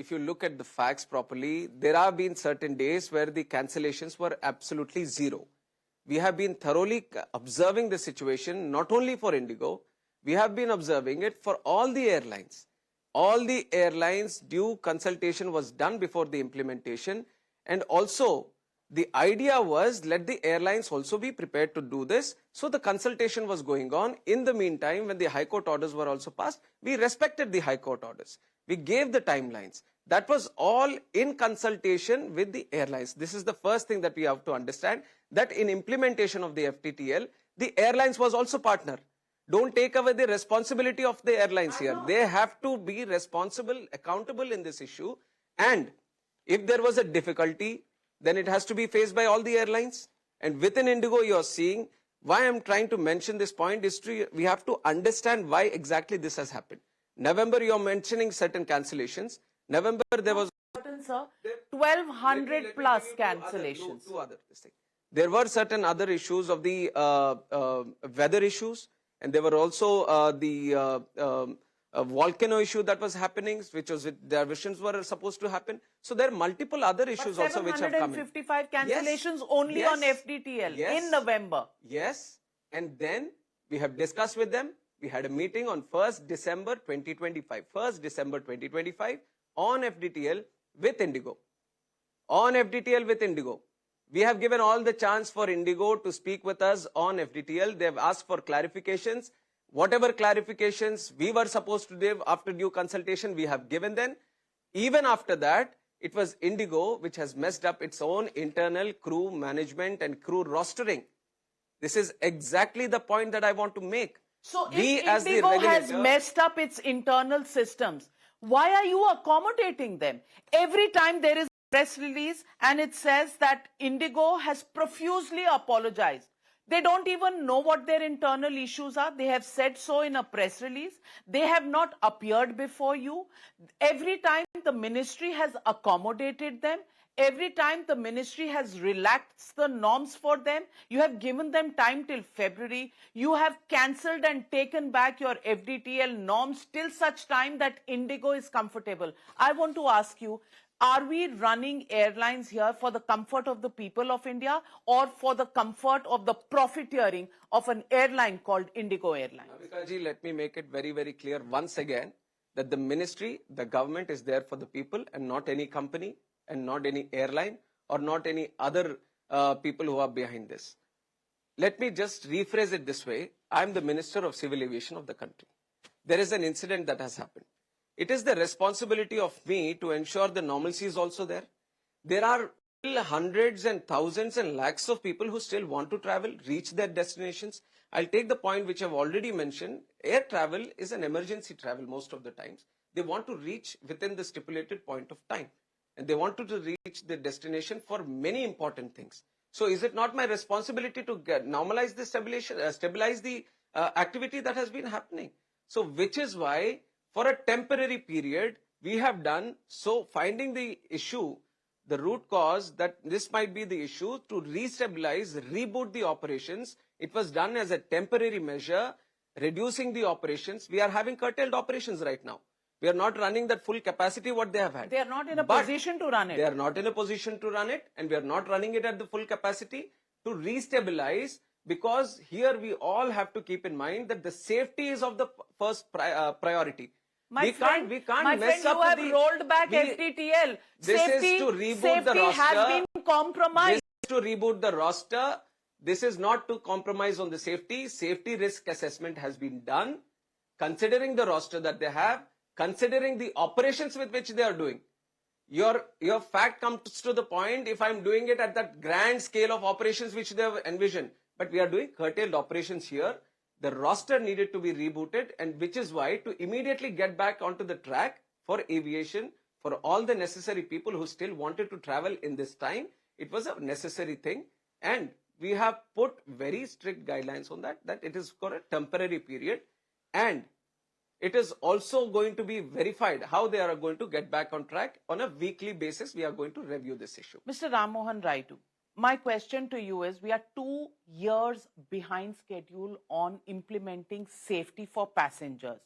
if you look at the facts properly, there have been certain days where the cancellations were absolutely zero. We have been thoroughly observing the situation, not only for IndiGo, we have been observing it for all the airlines. All the airlines, due consultation was done before the implementation, and also the idea was let the airlines also be prepared to do this. So the consultation was going on. In the meantime, when the High Court orders were also passed, we respected the High Court orders. We gave the timelines. That was all in consultation with the airlines. This is the first thing that we have to understand, that in implementation of the FDTL, the airlines was also partner. Don't take away the responsibility of the airlines here. They have to be responsible, accountable in this issue. And if there was a difficulty, then it has to be faced by all the airlines. And within IndiGo, you're seeing why I'm trying to mention this point is we have to understand why exactly this has happened. November, you're mentioning certain cancellations. November, there was... Sir, 1,200 plus cancellations. There were certain other issues of the weather issues, and there were also the volcano issue that was happening, which was their visions were supposed to happen. So there are multiple other issues also which have come in. 755 cancellations only on FDTL in November. Yes, and then we have discussed with them. We had a meeting on 1st December 2025. 1st December 2025 on FDTL with IndiGo. On FDTL with IndiGo. We have given all the chance for IndiGo to speak with us on FDTL. They have asked for clarifications. Whatever clarifications we were supposed to give after due consultation, we have given them. Even after that, it was IndiGo which has messed up its own internal crew management and crew rostering. This is exactly the point that I want to make. So if IndiGo has messed up its internal systems, why are you accommodating them? Every time there is a press release and it says that IndiGo has profusely apologized. They don't even know what their internal issues are. They have said so in a press release. They have not appeared before you. Every time the ministry has accommodated them, every time the ministry has relaxed the norms for them, you have given them time till February. You have cancelled and taken back your FDTL norms till such time that IndiGo is comfortable. I want to ask you, are we running airlines here for the comfort of the people of India or for the comfort of the profiteering of an airline called IndiGo Airlines? Navikaji, let me make it very, very clear once again that the ministry, the government is there for the people and not any company and not any airline or not any other people who are behind this. Let me just rephrase it this way. I'm the Minister of Civil Aviation of the country. There is an incident that has happened. It is the responsibility of me to ensure the normalcy is also there. There are still hundreds and thousands and lakhs of people who still want to travel, reach their destinations. I'll take the point which I've already mentioned. Air travel is an emergency travel most of the times. They want to reach within the stipulated point of time. And they want to reach their destination for many important things. So is it not my responsibility to normalize the stabilize the activity that has been happening? So which is why for a temporary period, we have done so, finding the issue, the root cause that this might be the issue, to restabilize, reboot the operations. It was done as a temporary measure, reducing the operations. We are having curtailed operations right now. We are not running that full capacity what they have had. They are not in a position to run it. They are not in a position to run it, and we are not running it at the full capacity to restabilize, because here we all have to keep in mind that the safety is of the first priority. We can't mess up. You have rolled back FDTL. Safety has been compromised. This is to reboot the roster. This is not to compromise on the safety. Safety risk assessment has been done, considering the roster that they have, considering the operations with which they are doing. Your fact comes to the point if I'm doing it at that grand scale of operations which they have envisioned. But we are doing curtailed operations here. The roster needed to be rebooted, and which is why to immediately get back onto the track for aviation, for all the necessary people who still wanted to travel in this time, it was a necessary thing. And we have put very strict guidelines on that it is for a temporary period. And it is also going to be verified how they are going to get back on track. On a weekly basis, we are going to review this issue. Mr. Mohan Naidu, my question to you is, we are 2 years behind schedule on implementing safety for passengers.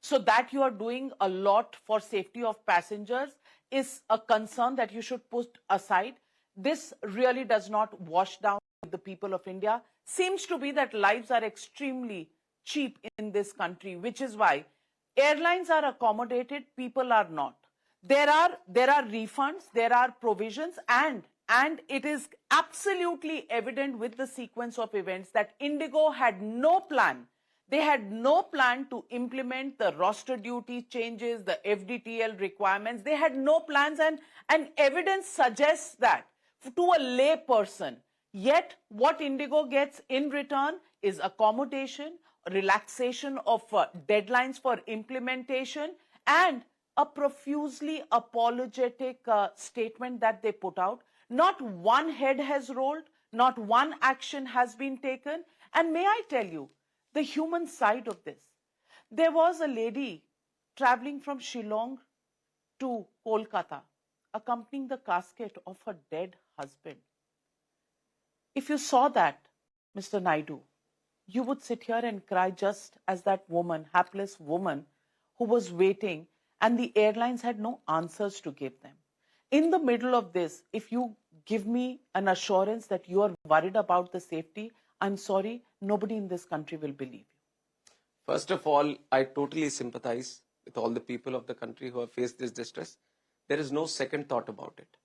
so that you are doing a lot for safety of passengers is a concern that you should put aside. This really does not wash down with the people of India. Seems to be that lives are extremely cheap in this country, which is why airlines are accommodated, people are not. There are refunds, there are provisions, and it is absolutely evident with the sequence of events that IndiGo had no plan. They had no plan to implement the roster duty changes, the FDTL requirements. They had no plans, and evidence suggests that to a lay person. Yet what IndiGo gets in return is accommodation, relaxation of deadlines for implementation, and a profusely apologetic statement that they put out. Not one head has rolled, not one action has been taken. And may I tell you, the human side of this. There was a lady traveling from Shillong to Kolkata, accompanying the casket of her dead husband. If you saw that, Mr. Naidu, you would sit here and cry just as that woman, hapless woman, who was waiting, and the airlines had no answers to give them. In the middle of this, if you give me an assurance that you are worried about the safety, I'm sorry, nobody in this country will believe you. First of all, I totally sympathize with all the people of the country who have faced this distress. There is no second thought about it.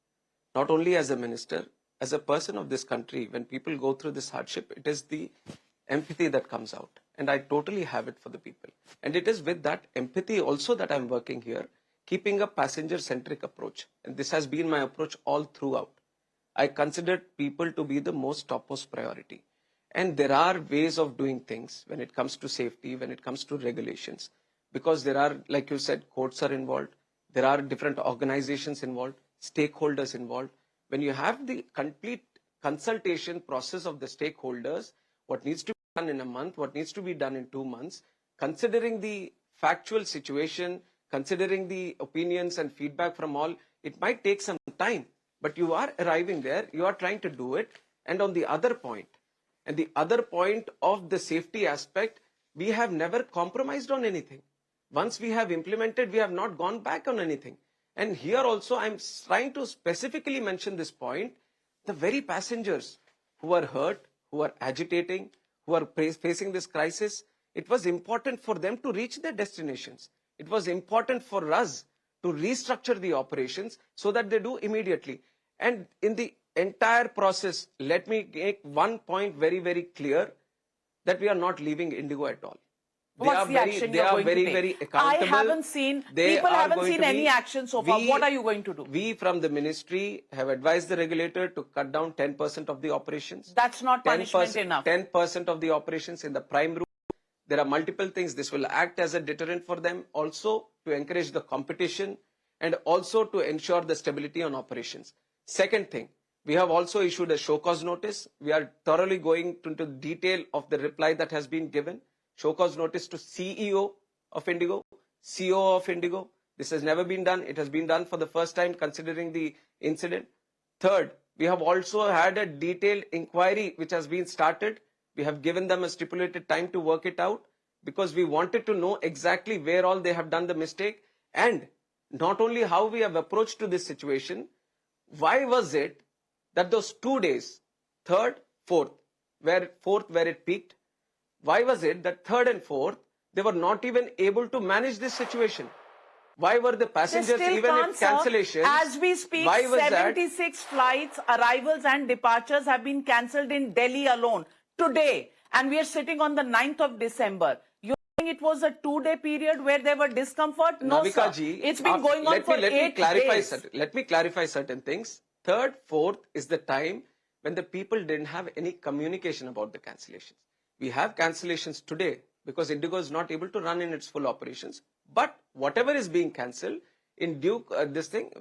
Not only as a minister, as a person of this country, when people go through this hardship, it is the empathy that comes out. And I totally have it for the people. And it is with that empathy also that I'm working here, keeping a passenger-centric approach. And this has been my approach all throughout. I considered people to be the topmost priority. And there are ways of doing things when it comes to safety, when it comes to regulations. Because there are, like you said, courts are involved. There are different organizations involved, stakeholders involved. When you have the complete consultation process of the stakeholders, what needs to be done in a month, what needs to be done in 2 months, considering the factual situation, considering the opinions and feedback from all, it might take some time. But you are arriving there, you are trying to do it. And on the other point, of the safety aspect, we have never compromised on anything. Once we have implemented, we have not gone back on anything. And here also, I'm trying to specifically mention this point. The very passengers who are hurt, who are agitating, who are facing this crisis, it was important for them to reach their destinations. It was important for us to restructure the operations so that they do immediately. And in the entire process, let me make one point very, very clear, that we are not leaving IndiGo at all. What's the action you're going to take? Very accountable. I haven't seen, people haven't seen any action so far. What are you going to do? We from the ministry have advised the regulator to cut down 10% of the operations. That's not punishment enough. 10% of the operations in the prime route. There are multiple things. This will act as a deterrent for them, also to encourage the competition and also to ensure the stability on operations. Second thing, we have also issued a show cause notice. We are thoroughly going into detail of the reply that has been given. Show cause notice to CEO of IndiGo, CEO of IndiGo. This has never been done. It has been done for the first time considering the incident. Third, we have also had a detailed inquiry which has been started. We have given them a stipulated time to work it out because we wanted to know exactly where all they have done the mistake and not only how we have approached to this situation. Why was it that those 2 days, 3rd, 4th, where it peaked, why was it that 3rd and 4th, they were not even able to manage this situation? Why were the passengers even if cancellations? As we speak, 76 flights, arrivals and departures have been cancelled in Delhi alone today. And we are sitting on the 9th of December. You think it was a 2-day period where there were discomfort? No, Navika sir. It's been going on for 8 days. Let me clarify certain things. 3rd, 4th is the time when the people didn't have any communication about the cancellations. We have cancellations today because IndiGo is not able to run in its full operations. But whatever is being cancelled in due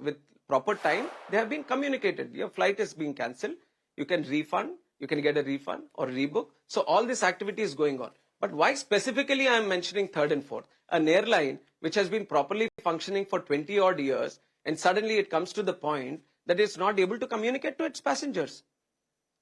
with proper time, they have been communicated. Your flight is being cancelled. You can refund. You can get a refund or rebook. So all this activity is going on. But why specifically I am mentioning 3rd and 4th? An airline which has been properly functioning for 20 odd years and suddenly it comes to the point that it's not able to communicate to its passengers.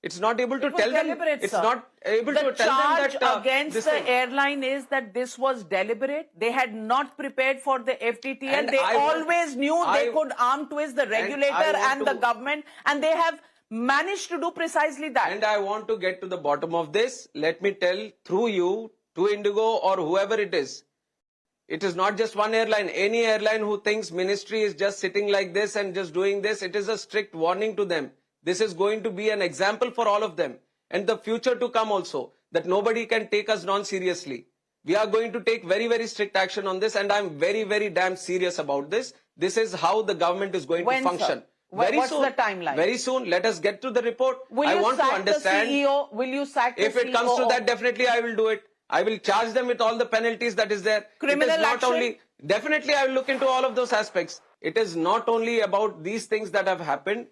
It's not able to It was tell them. deliberate, It's sir. not able The to tell them charge that against this the thing. airline is that this was deliberate. They had not prepared for the FDTL. And They always knew they I- could arm twist the regulator and the government, and they have managed to do precisely that. And I want to get to the bottom of this. Let me tell through you to IndiGo or whoever it is. It is not just one airline. Any airline who thinks ministry is just sitting like this and just doing this, it is a strict warning to them. This is going to be an example for all of them and the future to come also, that nobody can take us non-seriously. We are going to take very, very strict action on this, and I'm very, very damn serious about this. This is how the government is going to function. Sir? What's the timeline? Very soon. Let us get to the report. Will you sack the CEO? Will you sack the CEO? If it comes to that, definitely I will do it. I will charge them with all the penalties that is there. Criminal action? Definitely I will look into all of those aspects. It is not only about these things that have happened.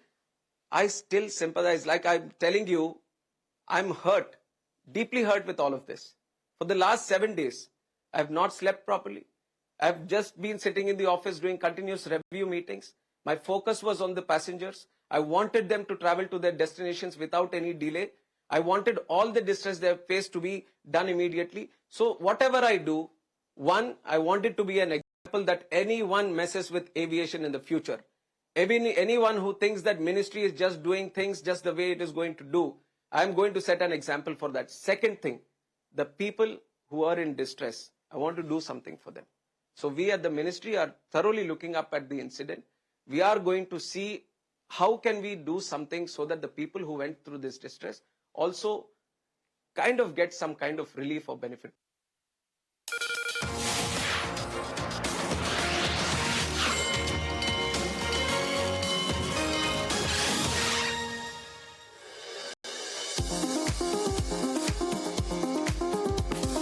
I still sympathize. Like I'm telling you, I'm hurt, deeply hurt with all of this. For the last 7 days, I have not slept properly. I've just been sitting in the office doing continuous review meetings. My focus was on the passengers. I wanted them to travel to their destinations without any delay. I wanted all the distress they have faced to be done immediately. So whatever I do, one, I want it to be an example that anyone messes with aviation in the future. Anyone who thinks that ministry is just doing things just the way it is going to do, I'm going to set an example for that. Second thing, the people who are in distress, I want to do something for them. So we at the ministry are thoroughly looking up at the incident. We are going to see how can we do something so that the people who went through this distress also kind of get some kind of relief or benefit.